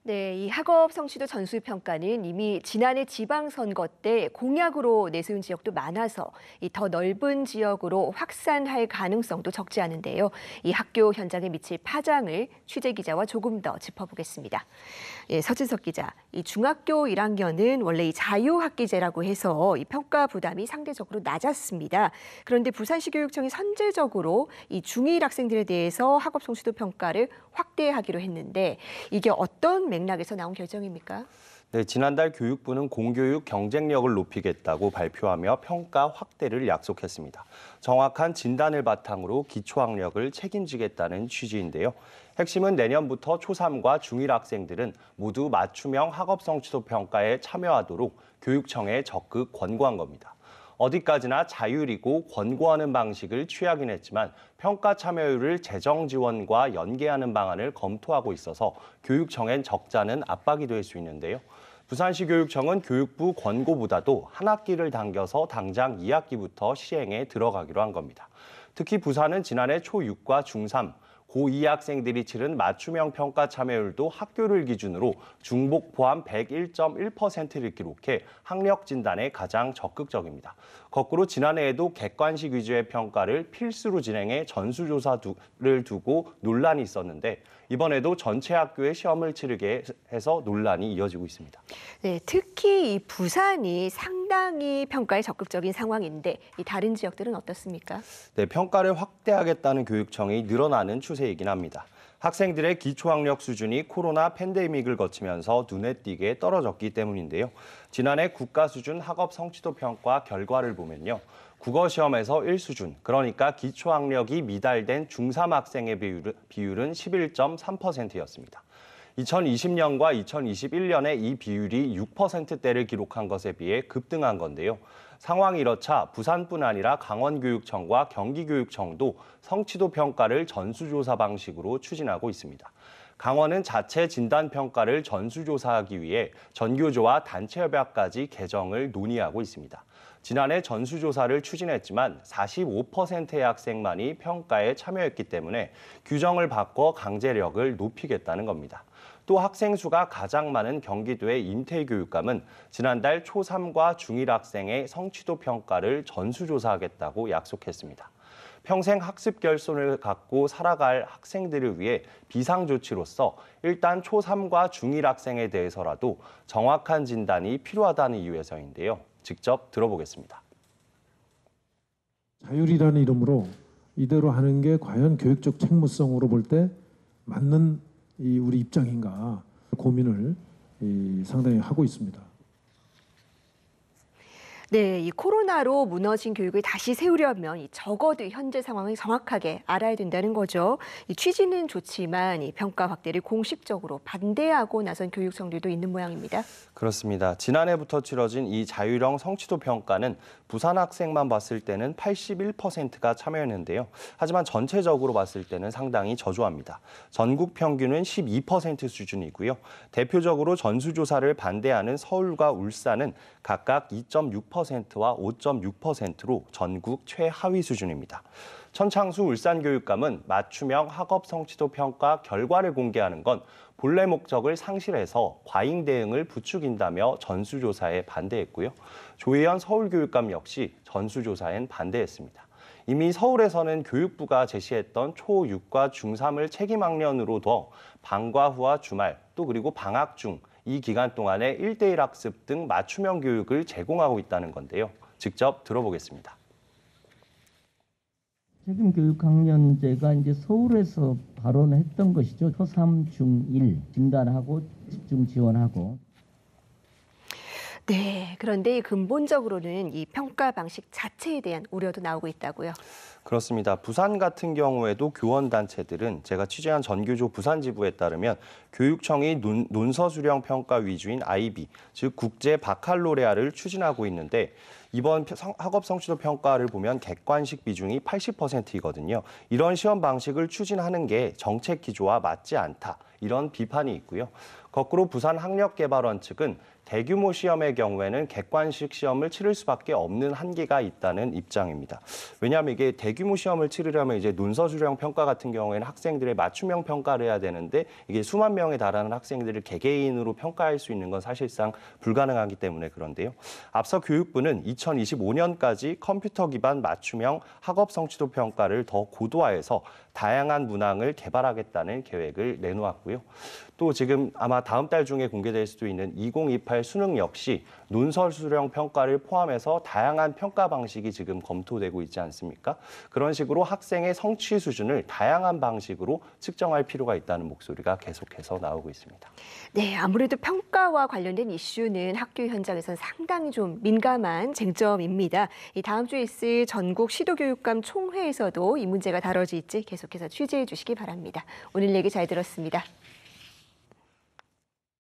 네, 이 학업 성취도 전수 평가는 이미 지난해 지방선거 때 공약으로 내세운 지역도 많아서 이 더 넓은 지역으로 확산할 가능성도 적지 않은데요. 이 학교 현장에 미칠 파장을 취재 기자와 조금 더 짚어보겠습니다. 예, 서진석 기자, 이 중학교 1학년은 원래 이 자유학기제라고 해서 이 평가 부담이 상대적으로 낮았습니다. 그런데 부산시 교육청이 선제적으로 이 중1 학생들에 대해서 학업 성취도 평가를 확대하기로 했는데 이게 어떤 맥락에서 나온 결정입니까? 네, 지난달 교육부는 공교육 경쟁력을 높이겠다고 발표하며 평가 확대를 약속했습니다. 정확한 진단을 바탕으로 기초학력을 책임지겠다는 취지인데요. 핵심은 내년부터 초3과 중1 학생들은 모두 맞춤형 학업 성취도 평가에 참여하도록 교육청에 적극 권고한 겁니다. 어디까지나 자율이고 권고하는 방식을 취하긴 했지만 평가 참여율을 재정 지원과 연계하는 방안을 검토하고 있어서 교육청엔 적잖은 압박이 될 수 있는데요. 부산시 교육청은 교육부 권고보다도 한 학기를 당겨서 당장 2학기부터 시행에 들어가기로 한 겁니다. 특히 부산은 지난해 초6과 중3, 고2 학생들이 치른 맞춤형 평가 참여율도 학교를 기준으로 중복 포함 101.1%를 기록해 학력 진단에 가장 적극적입니다. 거꾸로 지난해에도 객관식 위주의 평가를 필수로 진행해 전수조사를 두고 논란이 있었는데 이번에도 전체 학교에 시험을 치르게 해서 논란이 이어지고 있습니다. 네, 특히 이 부산이 상당히 평가에 적극적인 상황인데 이 다른 지역들은 어떻습니까? 네, 평가를 확대하겠다는 교육청이 늘어나는 추세이긴 합니다. 학생들의 기초학력 수준이 코로나 팬데믹을 거치면서 눈에 띄게 떨어졌기 때문인데요. 지난해 국가 수준 학업 성취도 평가 결과를 보면요. 국어 시험에서 1수준, 그러니까 기초학력이 미달된 중3 학생의 비율은 11.3%였습니다. 2020년과 2021년에 이 비율이 6%대를 기록한 것에 비해 급등한 건데요. 상황이 이렇자 부산뿐 아니라 강원교육청과 경기교육청도 성취도 평가를 전수조사 방식으로 추진하고 있습니다. 강원은 자체 진단평가를 전수조사하기 위해 전교조와 단체협약까지 개정을 논의하고 있습니다. 지난해 전수조사를 추진했지만 45%의 학생만이 평가에 참여했기 때문에 규정을 바꿔 강제력을 높이겠다는 겁니다. 또 학생 수가 가장 많은 경기도의 임태교육감은 지난달 초3과 중1 학생의 성취도 평가를 전수조사하겠다고 약속했습니다. 평생 학습 결손을 갖고 살아갈 학생들을 위해 비상조치로서 일단 초3과 중1 학생에 대해서라도 정확한 진단이 필요하다는 이유에서인데요. 직접 들어보겠습니다. 자율이라는 이름으로 이대로 하는 게 과연 교육적 책무성으로 볼 때 맞는 우리 입장인가 고민을 상당히 하고 있습니다. 네, 이 코로나로 무너진 교육을 다시 세우려면 적어도 현재 상황을 정확하게 알아야 된다는 거죠. 이 취지는 좋지만 이 평가 확대를 공식적으로 반대하고 나선 교육청들도 있는 모양입니다. 그렇습니다. 지난해부터 치러진 이 자율형 성취도 평가는 부산 학생만 봤을 때는 81%가 참여했는데요. 하지만 전체적으로 봤을 때는 상당히 저조합니다. 전국 평균은 12% 수준이고요. 대표적으로 전수조사를 반대하는 서울과 울산은 각각 2.6%와 5.6%로 전국 최하위 수준입니다. 천창수 울산교육감은 맞춤형 학업 성취도 평가 결과를 공개하는 건 본래 목적을 상실해서 과잉 대응을 부추긴다며 전수조사에 반대했고요. 조혜연 서울교육감 역시 전수조사엔 반대했습니다. 이미 서울에서는 교육부가 제시했던 초6과 중3을 책임 학년으로 둬 방과 후와 주말 또 그리고 방학 중 이 기간 동안에 1대1 학습 등 맞춤형 교육을 제공하고 있다는 건데요. 직접 들어보겠습니다. 책임교육학년제가 이제 서울에서 발언했던 것이죠. 초3, 중1 진단하고 집중 지원하고. 네, 그런데 근본적으로는 이 평가 방식 자체에 대한 우려도 나오고 있다고요. 그렇습니다. 부산 같은 경우에도 교원단체들은 제가 취재한 전교조 부산지부에 따르면 교육청이 논서 수령 평가 위주인 IB, 즉 국제 바칼로레아를 추진하고 있는데 이번 학업 성취도 평가를 보면 객관식 비중이 80%이거든요. 이런 시험 방식을 추진하는 게 정책 기조와 맞지 않다. 이런 비판이 있고요. 거꾸로 부산학력개발원 측은 대규모 시험의 경우에는 객관식 시험을 치를 수밖에 없는 한계가 있다는 입장입니다. 왜냐하면 이게 대규모 시험을 치르려면 이제 논서 수령 평가 같은 경우에는 학생들의 맞춤형 평가를 해야 되는데 이게 수만 명에 달하는 학생들을 개개인으로 평가할 수 있는 건 사실상 불가능하기 때문에 그런데요. 앞서 교육부는 2025년까지 컴퓨터 기반 맞춤형 학업 성취도 평가를 더 고도화해서 다양한 문항을 개발하겠다는 계획을 내놓았고요. 또 지금 아마 다음 달 중에 공개될 수도 있는 2028 수능 역시 논설 수령 평가를 포함해서 다양한 평가 방식이 지금 검토되고 있지 않습니까? 그런 식으로 학생의 성취 수준을 다양한 방식으로 측정할 필요가 있다는 목소리가 계속해서 나오고 있습니다. 네, 아무래도 평가와 관련된 이슈는 학교 현장에선 상당히 좀 민감한 쟁점입니다. 이 다음 주에 있을 전국 시도교육감 총회에서도 이 문제가 다뤄질지 계속해서 취재해 주시기 바랍니다. 오늘 얘기 잘 들었습니다.